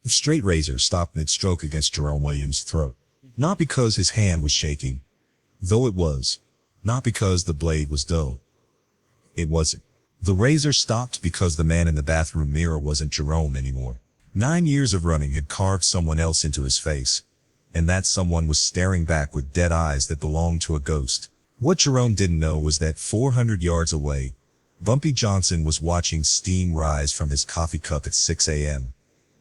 The straight razor stopped mid-stroke against Jerome Williams' throat. Not because his hand was shaking, though it was. Not because the blade was dull. It wasn't. The razor stopped because the man in the bathroom mirror wasn't Jerome anymore. 9 years of running had carved someone else into his face, and that someone was staring back with dead eyes that belonged to a ghost. What Jerome didn't know was that 400 yards away, Bumpy Johnson was watching steam rise from his coffee cup at 6 a.m.,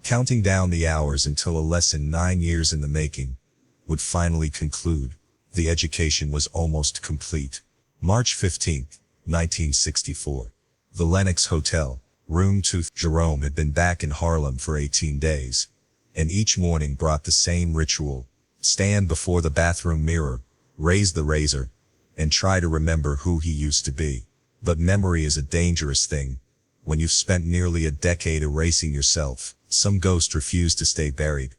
counting down the hours until a lesson 9 years in the making would finally conclude. The education was almost complete. March 15, 1964. The Lenox Hotel, Room 2. Jerome had been back in Harlem for 18 days, and each morning brought the same ritual. Stand before the bathroom mirror, raise the razor, and try to remember who he used to be. But memory is a dangerous thing. When you've spent nearly a decade erasing yourself, some ghost refused to stay buried.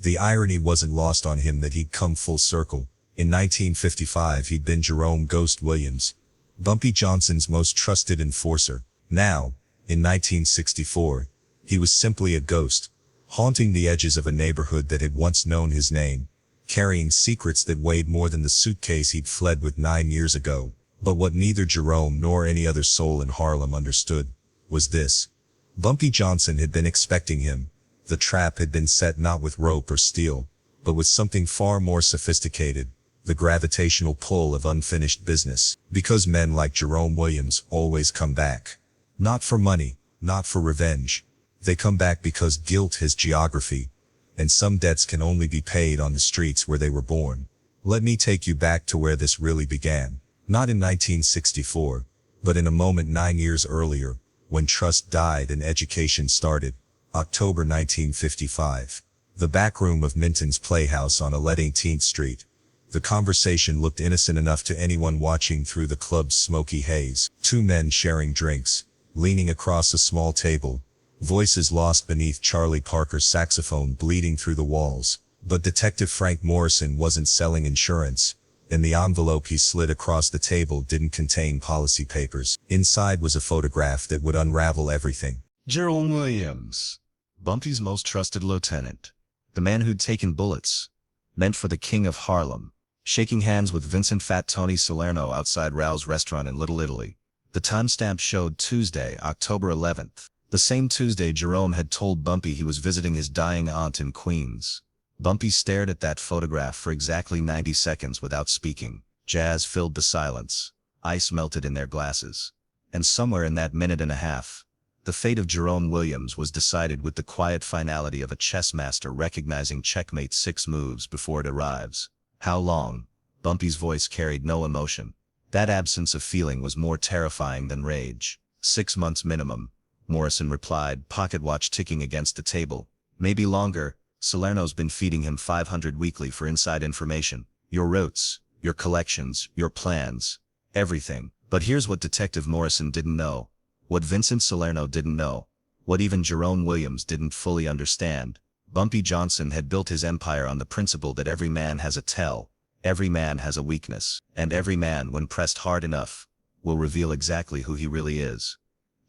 The irony wasn't lost on him that he'd come full circle. In 1955 he'd been Jerome "Ghost" Williams, Bumpy Johnson's most trusted enforcer. Now, in 1964, he was simply a ghost, haunting the edges of a neighborhood that had once known his name, carrying secrets that weighed more than the suitcase he'd fled with 9 years ago. But what neither Jerome nor any other soul in Harlem understood was this. Bumpy Johnson had been expecting him. The trap had been set not with rope or steel, but with something far more sophisticated, the gravitational pull of unfinished business. Because men like Jerome Williams always come back. Not for money, not for revenge. They come back because guilt has geography, and some debts can only be paid on the streets where they were born. Let me take you back to where this really began. Not in 1964, but in a moment 9 years earlier, when trust died and education started. October 1955. The back room of Minton's Playhouse on 18th Street. The conversation looked innocent enough to anyone watching through the club's smoky haze. Two men sharing drinks, leaning across a small table, voices lost beneath Charlie Parker's saxophone bleeding through the walls. But Detective Frank Morrison wasn't selling insurance, and the envelope he slid across the table didn't contain policy papers. Inside was a photograph that would unravel everything. Jerome Williams, Bumpy's most trusted lieutenant, the man who'd taken bullets, meant for the King of Harlem, shaking hands with Vincent "Fat Tony" Salerno outside Raoul's restaurant in Little Italy. The timestamp showed Tuesday, October 11th, the same Tuesday Jerome had told Bumpy he was visiting his dying aunt in Queens. Bumpy stared at that photograph for exactly 90 seconds without speaking. Jazz filled the silence. Ice melted in their glasses. And somewhere in that minute and a half, the fate of Jerome Williams was decided with the quiet finality of a chess master recognizing checkmate 6 moves before it arrives. How long? Bumpy's voice carried no emotion. That absence of feeling was more terrifying than rage. 6 months minimum, Morrison replied, pocket watch ticking against the table. Maybe longer. Salerno's been feeding him 500 weekly for inside information. Your routes, your collections, your plans, everything. But here's what Detective Morrison didn't know. What Vincent Salerno didn't know. What even Jerome Williams didn't fully understand. Bumpy Johnson had built his empire on the principle that every man has a tell, every man has a weakness, and every man, when pressed hard enough, will reveal exactly who he really is.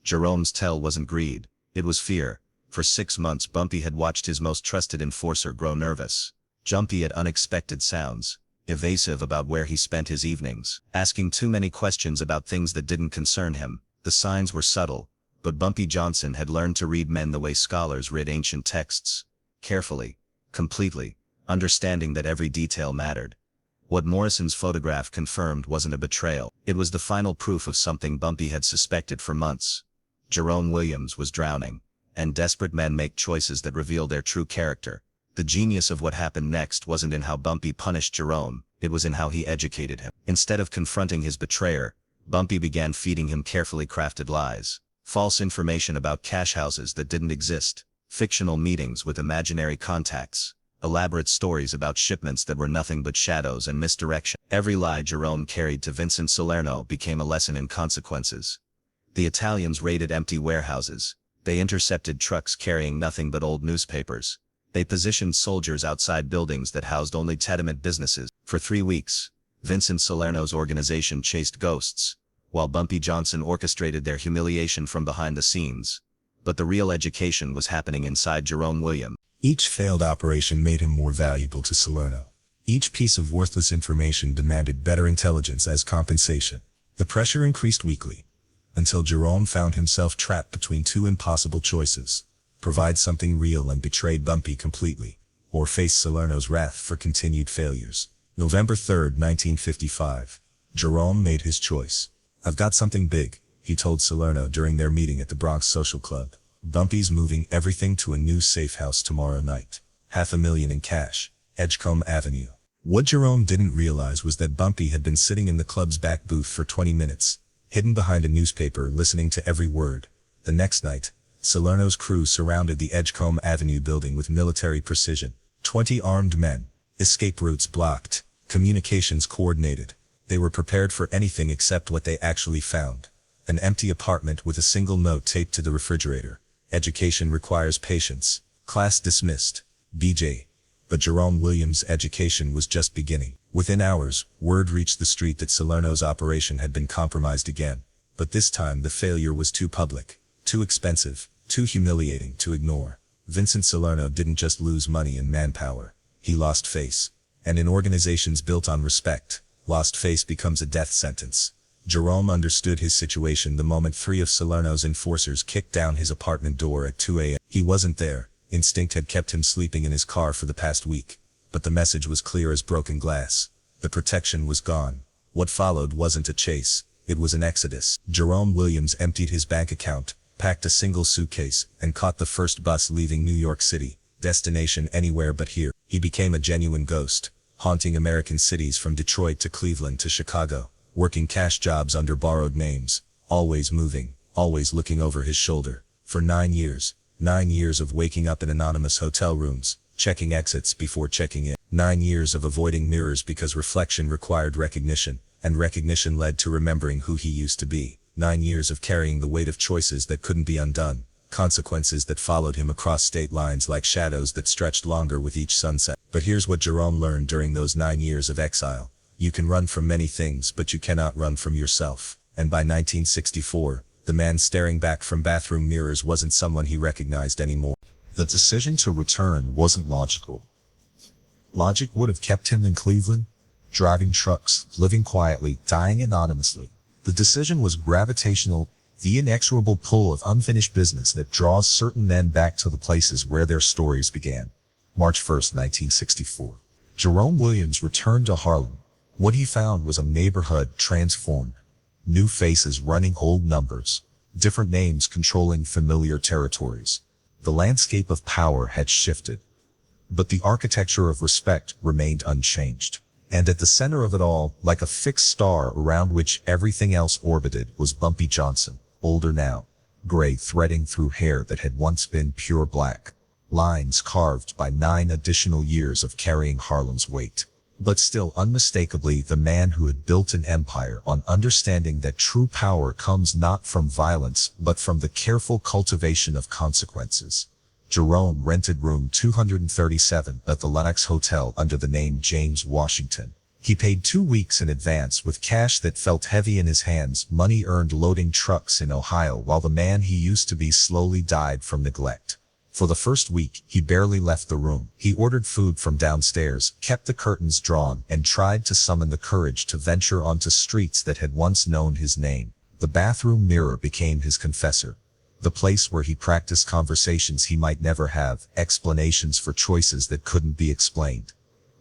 Jerome's tell wasn't greed, it was fear. For 6 months Bumpy had watched his most trusted enforcer grow nervous, jumpy at unexpected sounds, evasive about where he spent his evenings, asking too many questions about things that didn't concern him. The signs were subtle, but Bumpy Johnson had learned to read men the way scholars read ancient texts, carefully, completely, understanding that every detail mattered. What Morrison's photograph confirmed wasn't a betrayal. It was the final proof of something Bumpy had suspected for months. Jerome Williams was drowning, and desperate men make choices that reveal their true character. The genius of what happened next wasn't in how Bumpy punished Jerome, it was in how he educated him. Instead of confronting his betrayer, Bumpy began feeding him carefully crafted lies. False information about cash houses that didn't exist, fictional meetings with imaginary contacts, elaborate stories about shipments that were nothing but shadows and misdirection. Every lie Jerome carried to Vincent Salerno became a lesson in consequences. The Italians raided empty warehouses. They intercepted trucks carrying nothing but old newspapers. They positioned soldiers outside buildings that housed only tenement businesses. For 3 weeks, Vincent Salerno's organization chased ghosts, while Bumpy Johnson orchestrated their humiliation from behind the scenes. But the real education was happening inside Jerome Williams. Each failed operation made him more valuable to Salerno. Each piece of worthless information demanded better intelligence as compensation. The pressure increased weekly, until Jerome found himself trapped between two impossible choices: provide something real and betray Bumpy completely, or face Salerno's wrath for continued failures. November 3, 1955. Jerome made his choice. "I've got something big," he told Salerno during their meeting at the Bronx Social Club. "Bumpy's moving everything to a new safe house tomorrow night. $500,000 in cash, Edgecombe Avenue." What Jerome didn't realize was that Bumpy had been sitting in the club's back booth for 20 minutes, hidden behind a newspaper, listening to every word. The next night, Salerno's crew surrounded the Edgecombe Avenue building with military precision. 20 armed men, escape routes blocked, communications coordinated. They were prepared for anything except what they actually found: an empty apartment with a single note taped to the refrigerator: "Education requires patience. Class dismissed. BJ." But Jerome Williams' education was just beginning. Within hours, word reached the street that Salerno's operation had been compromised again. But this time the failure was too public, too expensive, too humiliating to ignore. Vincent Salerno didn't just lose money and manpower. He lost face. And in organizations built on respect, lost face becomes a death sentence. Jerome understood his situation the moment 3 of Salerno's enforcers kicked down his apartment door at 2 a.m. He wasn't there. Instinct had kept him sleeping in his car for the past week. But the message was clear as broken glass. The protection was gone. What followed wasn't a chase. It was an exodus. Jerome Williams emptied his bank account, packed a single suitcase, and caught the first bus leaving New York City. Destination anywhere but here. He became a genuine ghost, haunting American cities from Detroit to Cleveland to Chicago, working cash jobs under borrowed names, always moving, always looking over his shoulder. For 9 years. 9 years of waking up in anonymous hotel rooms, checking exits before checking in. 9 years of avoiding mirrors because reflection required recognition, and recognition led to remembering who he used to be. 9 years of carrying the weight of choices that couldn't be undone, consequences that followed him across state lines like shadows that stretched longer with each sunset. But here's what Jerome learned during those 9 years of exile: you can run from many things, but you cannot run from yourself. And by 1964, the man staring back from bathroom mirrors wasn't someone he recognized anymore. The decision to return wasn't logical. Logic would have kept him in Cleveland, driving trucks, living quietly, dying anonymously. The decision was gravitational, the inexorable pull of unfinished business that draws certain men back to the places where their stories began. March 1, 1964. Jerome Williams returned to Harlem. What he found was a neighborhood transformed. New faces running old numbers, different names controlling familiar territories. The landscape of power had shifted, but the architecture of respect remained unchanged. And at the center of it all, like a fixed star around which everything else orbited, was Bumpy Johnson, older now, gray threading through hair that had once been pure black, lines carved by 9 additional years of carrying Harlem's weight. But still unmistakably the man who had built an empire on understanding that true power comes not from violence but from the careful cultivation of consequences. Jerome rented room 237 at the Lenox Hotel under the name James Washington. He paid 2 weeks in advance with cash that felt heavy in his hands, money earned loading trucks in Ohio while the man he used to be slowly died from neglect. For the first week, he barely left the room. He ordered food from downstairs, kept the curtains drawn, and tried to summon the courage to venture onto streets that had once known his name. The bathroom mirror became his confessor, the place where he practiced conversations he might never have, explanations for choices that couldn't be explained.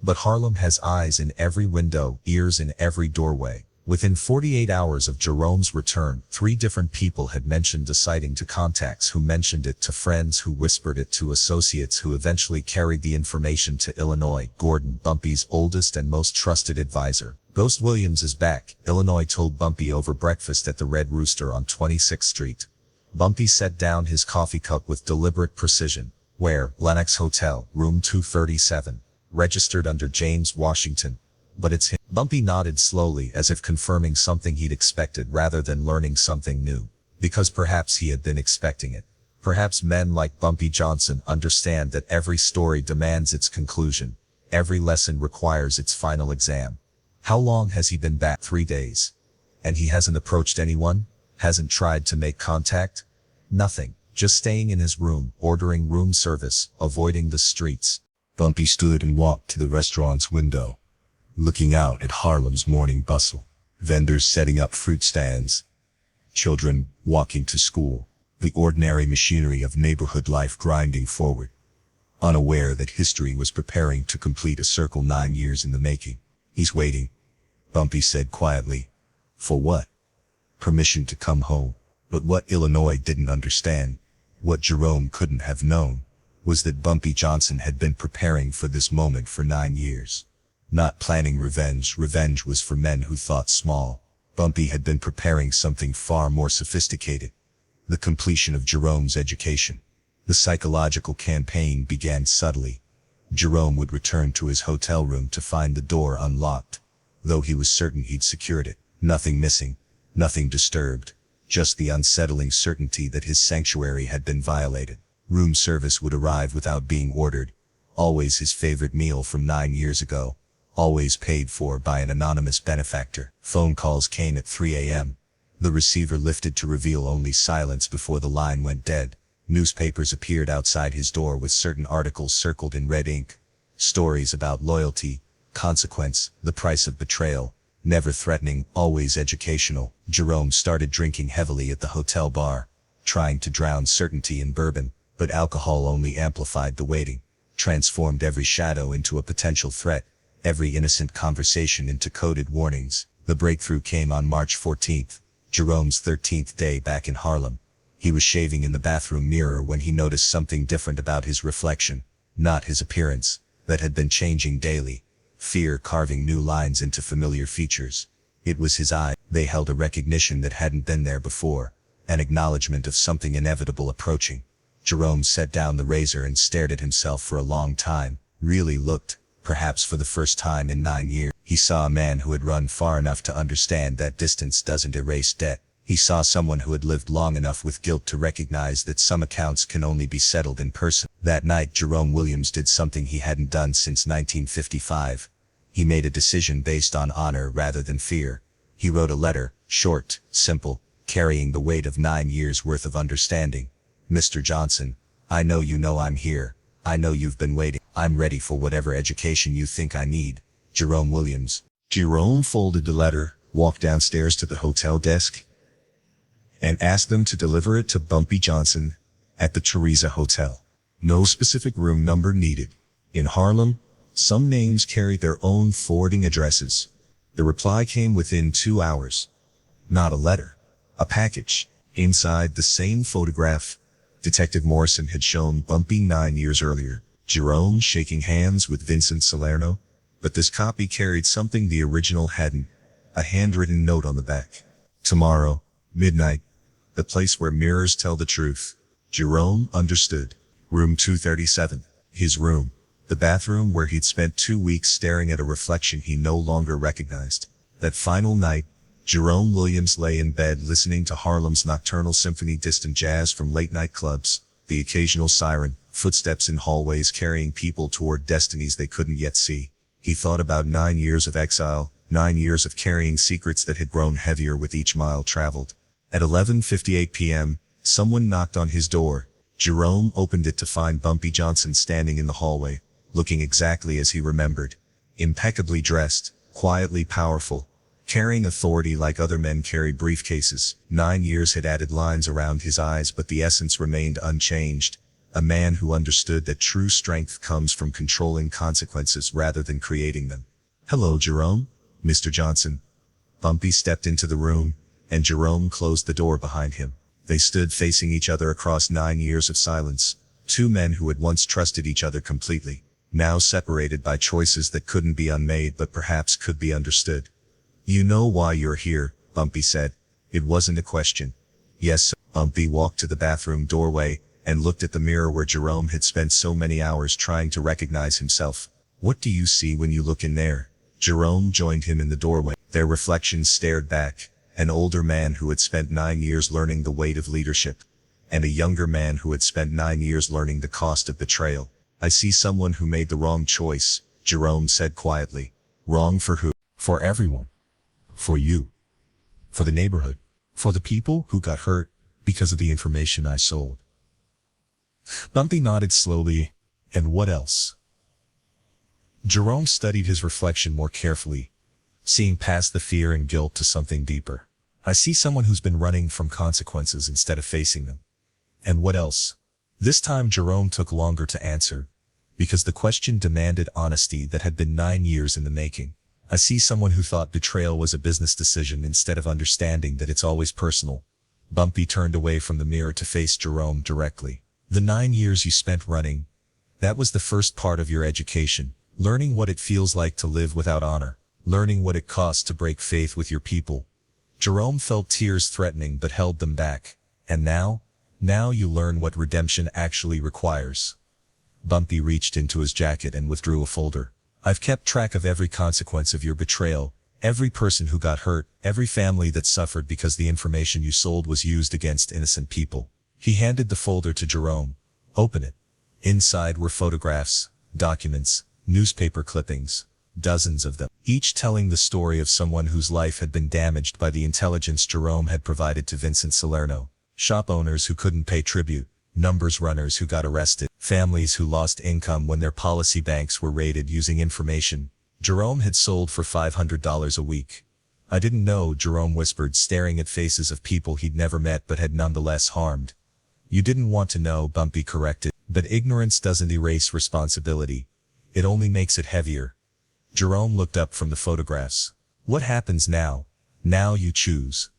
But Harlem has eyes in every window, ears in every doorway. Within 48 hours of Jerome's return, 3 different people had mentioned a sighting to contacts who mentioned it to friends who whispered it to associates who eventually carried the information to Illinois. Gordon, Bumpy's oldest and most trusted advisor. "Ghost Williams is back," Illinois told Bumpy over breakfast at the Red Rooster on 26th Street. Bumpy set down his coffee cup with deliberate precision. "Where?" "Lenox Hotel, room 237. Registered under James Washington. But it's him." Bumpy nodded slowly as if confirming something he'd expected rather than learning something new. Because perhaps he had been expecting it. Perhaps men like Bumpy Johnson understand that every story demands its conclusion. Every lesson requires its final exam. How long has he been back? 3 days. And he hasn't approached anyone? Hasn't tried to make contact? Nothing. just staying in his room, ordering room service, avoiding the streets. Bumpy stood and walked to the restaurant's window, looking out at Harlem's morning bustle. Vendors setting up fruit stands, children walking to school, the ordinary machinery of neighborhood life grinding forward, unaware that history was preparing to complete a circle 9 years in the making. He's waiting, Bumpy said quietly. For what? Permission to come home. But what Illinois didn't understand, what Jerome couldn't have known, was that Bumpy Johnson had been preparing for this moment for 9 years. Not planning revenge. Revenge was for men who thought small. Bumpy had been preparing something far more sophisticated. The completion of Jerome's education. The psychological campaign began subtly. Jerome would return to his hotel room to find the door unlocked, though he was certain he'd secured it. Nothing missing, nothing disturbed, just the unsettling certainty that his sanctuary had been violated. Room service would arrive without being ordered, always his favorite meal from 9 years ago, always paid for by an anonymous benefactor. Phone calls came at 3 a.m. The receiver lifted to reveal only silence before the line went dead. Newspapers appeared outside his door with certain articles circled in red ink. Stories about loyalty, consequence, the price of betrayal. Never threatening, always educational. Jerome started drinking heavily at the hotel bar, trying to drown certainty in bourbon, but alcohol only amplified the waiting, transformed every shadow into a potential threat, every innocent conversation into coded warnings. The breakthrough came on March 14th, Jerome's 13th day back in Harlem. He was shaving in the bathroom mirror when he noticed something different about his reflection, not his appearance, that had been changing daily. Fear carving new lines into familiar features. It was his eyes. They held a recognition that hadn't been there before, an acknowledgement of something inevitable approaching. Jerome set down the razor and stared at himself for a long time, really looked, perhaps for the first time in 9 years. He saw a man who had run far enough to understand that distance doesn't erase debt. He saw someone who had lived long enough with guilt to recognize that some accounts can only be settled in person. That night Jerome Williams did something he hadn't done since 1955. He made a decision based on honor rather than fear. He wrote a letter, short, simple, carrying the weight of 9 years' worth of understanding. Mr. Johnson, I know you know I'm here. I know you've been waiting. I'm ready for whatever education you think I need. Jerome Williams. Jerome folded the letter, walked downstairs to the hotel desk, and asked them to deliver it to Bumpy Johnson at the Teresa Hotel. No specific room number needed. In Harlem, some names carried their own forwarding addresses. The reply came within 2 hours. Not a letter, a package. Inside the same photograph Detective Morrison had shown Bumpy 9 years earlier. Jerome shaking hands with Vincent Salerno, but this copy carried something the original hadn't, a handwritten note on the back. Tomorrow, midnight, the place where mirrors tell the truth. Jerome understood. Room 237. His room. The bathroom where he'd spent 2 weeks staring at a reflection he no longer recognized. That final night, Jerome Williams lay in bed listening to Harlem's nocturnal symphony, distant jazz from late-night clubs, the occasional siren, footsteps in hallways carrying people toward destinies they couldn't yet see. He thought about 9 years of exile, 9 years of carrying secrets that had grown heavier with each mile traveled. At 11:58 p.m., someone knocked on his door. Jerome opened it to find Bumpy Johnson standing in the hallway, looking exactly as he remembered. Impeccably dressed, quietly powerful, carrying authority like other men carried briefcases. 9 years had added lines around his eyes, but the essence remained unchanged. A man who understood that true strength comes from controlling consequences rather than creating them. Hello, Jerome, Mr. Johnson. Bumpy stepped into the room, and Jerome closed the door behind him. They stood facing each other across 9 years of silence. Two men who had once trusted each other completely, now separated by choices that couldn't be unmade but perhaps could be understood. You know why you're here, Bumpy said. It wasn't a question. Yes, sir. Bumpy walked to the bathroom doorway and looked at the mirror where Jerome had spent so many hours trying to recognize himself. What do you see when you look in there? Jerome joined him in the doorway. Their reflections stared back. An older man who had spent 9 years learning the weight of leadership, and a younger man who had spent 9 years learning the cost of betrayal. I see someone who made the wrong choice, Jerome said quietly. Wrong for who? For everyone. For you. For the neighborhood. For the people who got hurt because of the information I sold. Bumpy nodded slowly. And what else? Jerome studied his reflection more carefully, seeing past the fear and guilt to something deeper. I see someone who's been running from consequences instead of facing them. And what else? This time Jerome took longer to answer, because the question demanded honesty that had been 9 years in the making. I see someone who thought betrayal was a business decision instead of understanding that it's always personal. Bumpy turned away from the mirror to face Jerome directly. The 9 years you spent running, that was the first part of your education, learning what it feels like to live without honor, learning what it costs to break faith with your people. Jerome felt tears threatening but held them back. And now you learn what redemption actually requires. Bumpy reached into his jacket and withdrew a folder. I've kept track of every consequence of your betrayal, every person who got hurt, every family that suffered because the information you sold was used against innocent people. He handed the folder to Jerome. Open it. Inside were photographs, documents, newspaper clippings, dozens of them, each telling the story of someone whose life had been damaged by the intelligence Jerome had provided to Vincent Salerno. Shop owners who couldn't pay tribute, numbers runners who got arrested, families who lost income when their policy banks were raided using information Jerome had sold for $500 a week. I didn't know, Jerome whispered, staring at faces of people he'd never met but had nonetheless harmed. You didn't want to know, Bumpy corrected, but ignorance doesn't erase responsibility. It only makes it heavier. Jerome looked up from the photographs. What happens now? Now you choose.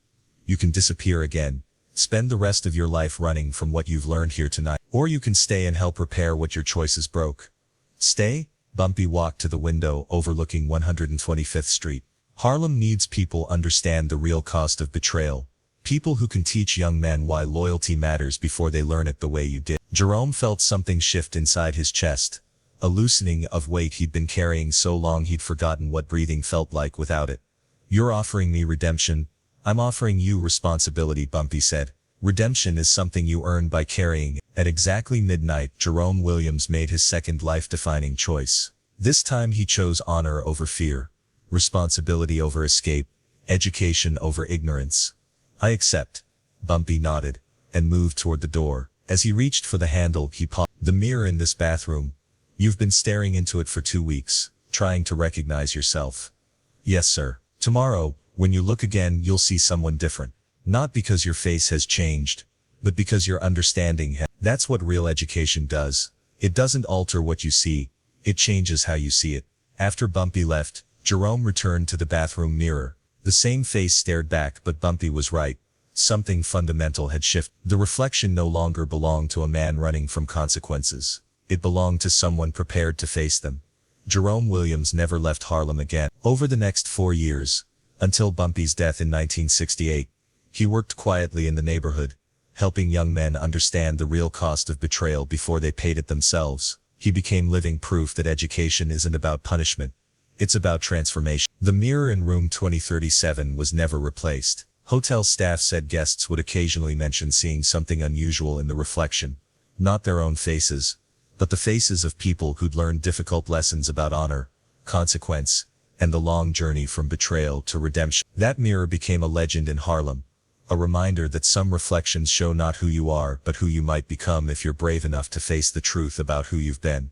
You can disappear again. Spend the rest of your life running from what you've learned here tonight. Or you can stay and help repair what your choices broke. Stay? Bumpy walked to the window overlooking 125th Street. Harlem needs people understand the real cost of betrayal. People who can teach young men why loyalty matters before they learn it the way you did. Jerome felt something shift inside his chest. A loosening of weight he'd been carrying so long he'd forgotten what breathing felt like without it. You're offering me redemption. I'm offering you responsibility, Bumpy said. Redemption is something you earn by carrying. At exactly midnight, Jerome Williams made his second life-defining choice. This time he chose honor over fear, responsibility over escape, education over ignorance. I accept. Bumpy nodded, and moved toward the door. As he reached for the handle, he paused. The mirror in this bathroom. You've been staring into it for 2 weeks, trying to recognize yourself. Yes, sir. Tomorrow, when you look again, you'll see someone different. Not because your face has changed, but because your understanding has. That's what real education does. It doesn't alter what you see, it changes how you see it. After Bumpy left, Jerome returned to the bathroom mirror. The same face stared back, but Bumpy was right. Something fundamental had shifted. The reflection no longer belonged to a man running from consequences. It belonged to someone prepared to face them. Jerome Williams never left Harlem again. Over the next 4 years, until Bumpy's death in 1968, he worked quietly in the neighborhood, helping young men understand the real cost of betrayal before they paid it themselves. He became living proof that education isn't about punishment. It's about transformation. The mirror in room 2037 was never replaced. Hotel staff said guests would occasionally mention seeing something unusual in the reflection. Not their own faces, but the faces of people who'd learned difficult lessons about honor, consequence, and the long journey from betrayal to redemption. That mirror became a legend in Harlem, a reminder that some reflections show not who you are but who you might become if you're brave enough to face the truth about who you've been.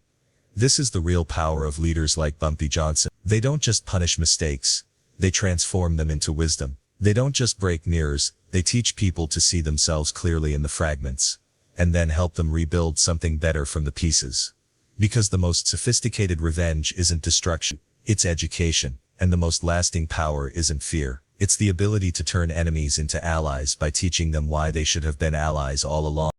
This is the real power of leaders like Bumpy Johnson. They don't just punish mistakes, they transform them into wisdom. They don't just break mirrors, they teach people to see themselves clearly in the fragments, and then help them rebuild something better from the pieces. Because the most sophisticated revenge isn't destruction, it's education, and the most lasting power isn't fear. It's the ability to turn enemies into allies by teaching them why they should have been allies all along.